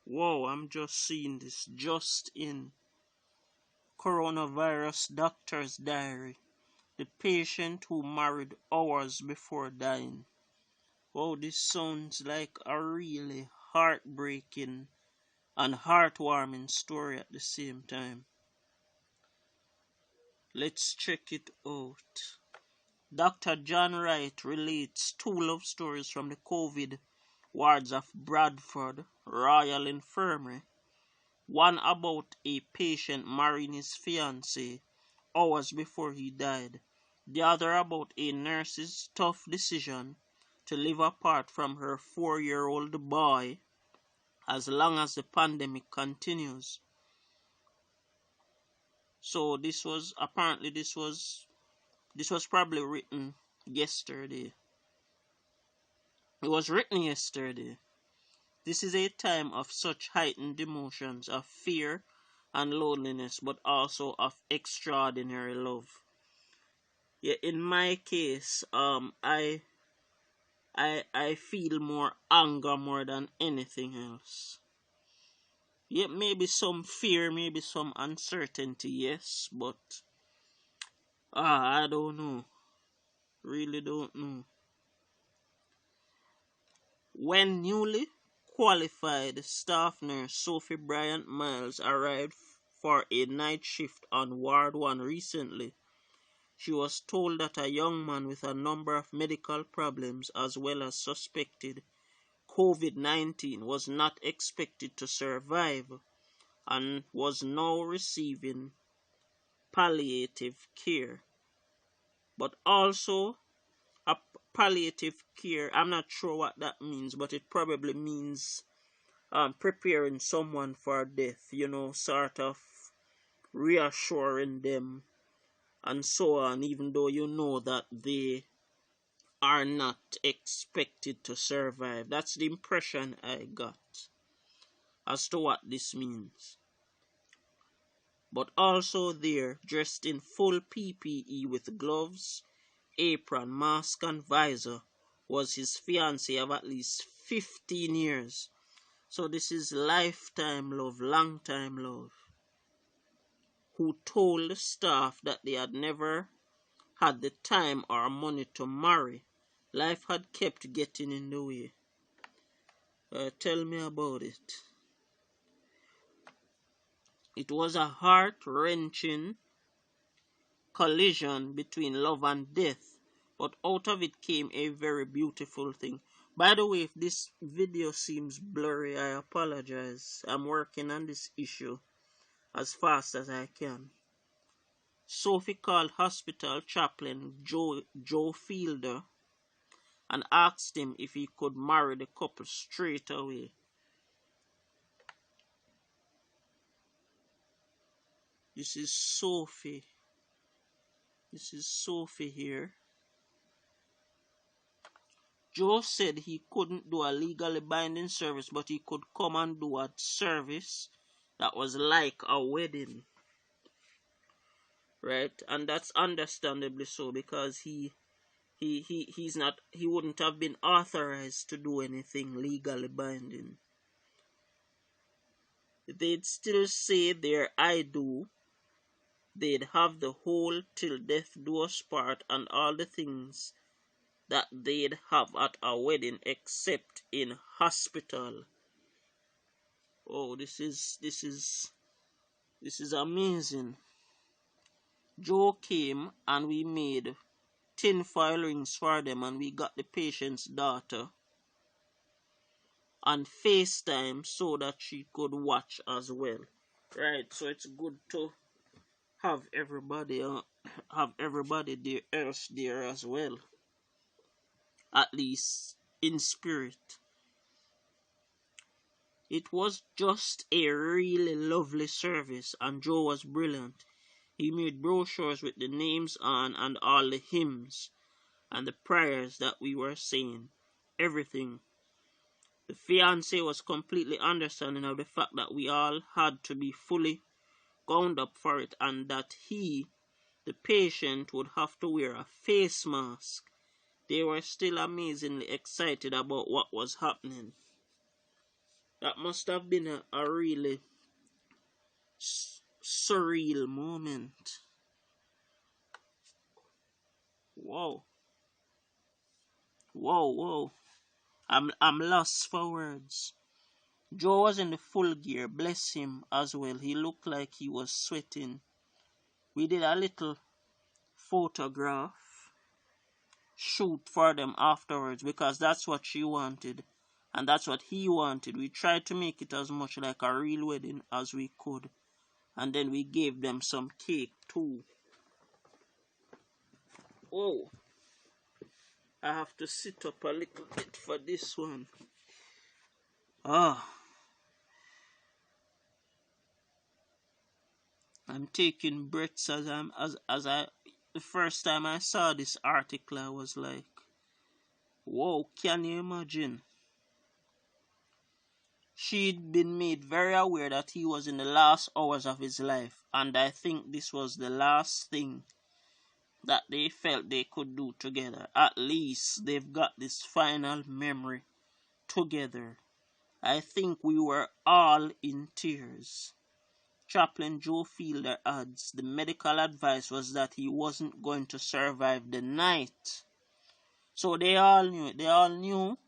Whoa, I'm just seeing this just in coronavirus doctor's diary. The patient who married hours before dying. Whoa, this sounds like a really heartbreaking and heartwarming story at the same time. Let's check it out. Dr. John Wright relates two love stories from the COVID wards of Bradford Royal Infirmary. One about a patient marrying his fiancee hours before he died. The other about a nurse's tough decision to live apart from her 4-year-old boy as long as the pandemic continues. So this was probably written yesterday. It was written yesterday. This is a time of such heightened emotions of fear and loneliness, but also of extraordinary love. Yeah, in my case, I feel more anger more than anything else. Yeah, maybe some fear, maybe some uncertainty, yes, but I don't know. Really don't know. When newly qualified staff nurse Sophie Bryant Miles arrived for a night shift on Ward 1 recently, she was told that a young man with a number of medical problems as well as suspected COVID-19 was not expected to survive and was now receiving palliative care. But also a palliative care, I'm not sure what that means, but it probably means preparing someone for death, sort of reassuring them and so on, even though you know that they are not expected to survive. That's the impression I got as to what this means. But also there, dressed in full PPE with gloves, apron, mask and visor, was his fiancée of at least 15 years. So this is lifetime love, long time love, who told the staff that they had never had the time or money to marry. Life had kept getting in the way. Tell me about it. It was a heart-wrenching collision between love and death, but out of it came a very beautiful thing. By the way, if this video seems blurry, I apologize. I'm working on this issue as fast as I can. Sophie called hospital chaplain Joe Fielder and asked him if he could marry the couple straight away. This is Sophie. This is Sophie here. Joe said he couldn't do a legally binding service, but he could come and do a service that was like a wedding. Right? And that's understandably so, because he wouldn't have been authorized to do anything legally binding. They'd still say their I do. They'd have the whole till death do us part and all the things that they'd have at a wedding except in hospital. Oh, this is amazing. Joe came and we made tinfoil rings for them, and we got the patient's daughter on FaceTime so that she could watch as well. Right, so it's good to have everybody else there as well, at least in spirit. It was just a really lovely service, and Joe was brilliant. He made brochures with the names on and all the hymns and the prayers that we were saying. Everything. The fiancé was completely understanding of the fact that we all had to be fully gowned up for it, and that he, the patient, would have to wear a face mask. They were still amazingly excited about what was happening. That must have been a really surreal moment. Whoa, whoa, whoa. I'm lost for words. Joe was in the full gear, bless him as well. He looked like he was sweating. We did a little photograph shoot for them afterwards because that's what she wanted and that's what he wanted. We tried to make it as much like a real wedding as we could, and then we gave them some cake too. Oh, I have to sit up a little bit for this one. I'm taking breaths as I the first time I saw this article I was like, whoa, can you imagine? She'd been made very aware that he was in the last hours of his life, and I think this was the last thing that they felt they could do together. At least they've got this final memory together. I think we were all in tears. Chaplain Joe Fielder adds the medical advice was that he wasn't going to survive the night. So they all knew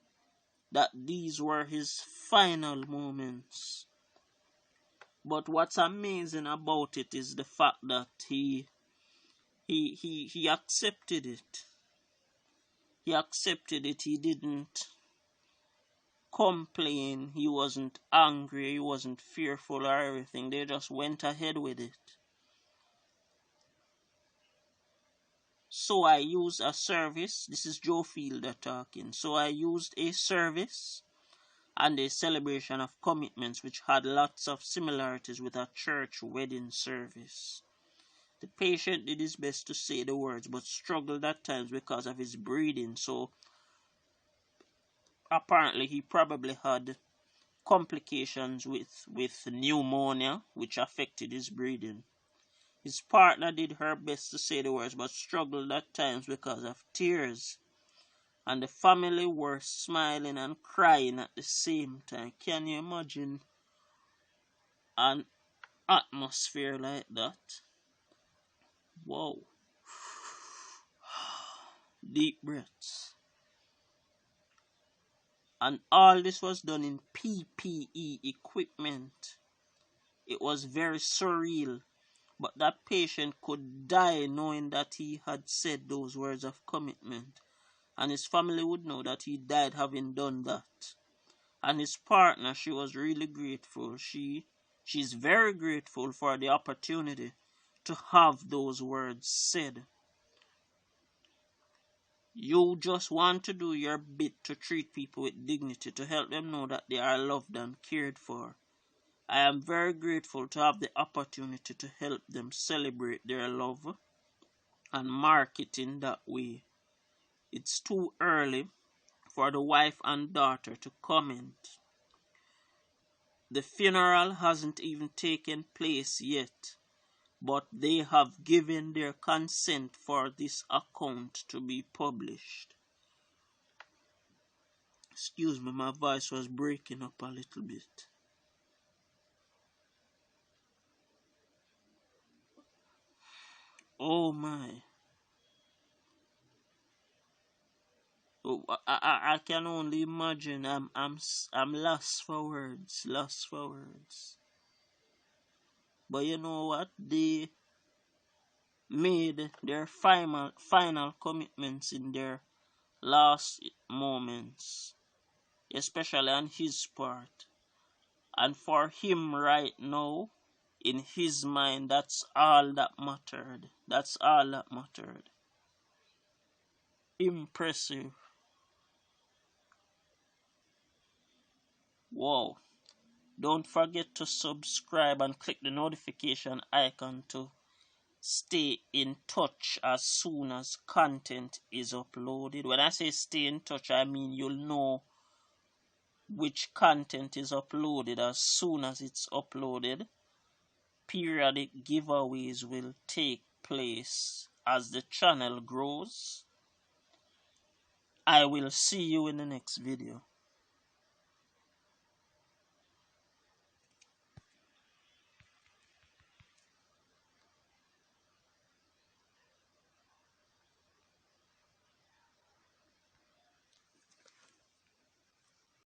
that these were his final moments. But what's amazing about it is the fact that he accepted it. He accepted it. He didn't complain. He wasn't angry. He wasn't fearful or everything. They just went ahead with it. So I used a service. This is Joe Fielder talking. So I used a service and a celebration of commitments which had lots of similarities with a church wedding service. The patient did his best to say the words but struggled at times because of his breathing. So apparently he probably had complications with pneumonia which affected his breathing. His partner did her best to say the words but struggled at times because of tears. And the family were smiling and crying at the same time. Can you imagine an atmosphere like that? Whoa. Deep breaths. And all this was done in PPE equipment. It was very surreal. But that patient could die knowing that he had said those words of commitment. And his family would know that he died having done that. And his partner, she was really grateful. She's very grateful for the opportunity to have those words said. You just want to do your bit to treat people with dignity, to help them know that they are loved and cared for. I am very grateful to have the opportunity to help them celebrate their love and mark it in that way. It's too early for the wife and daughter to comment. The funeral hasn't even taken place yet, but they have given their consent for this account to be published. Excuse me, my voice was breaking up a little bit. Oh my. Oh, I can only imagine. I'm lost for words. Lost for words. But you know what? They made their final commitments in their last moments, especially on his part. And for him right now, in his mind, that's all that mattered. That's all that mattered. Impressive. Wow. Don't forget to subscribe and click the notification icon to stay in touch as soon as content is uploaded. When I say stay in touch, I mean you'll know which content is uploaded as soon as it's uploaded. Periodic giveaways will take place as the channel grows. I will see you in the next video.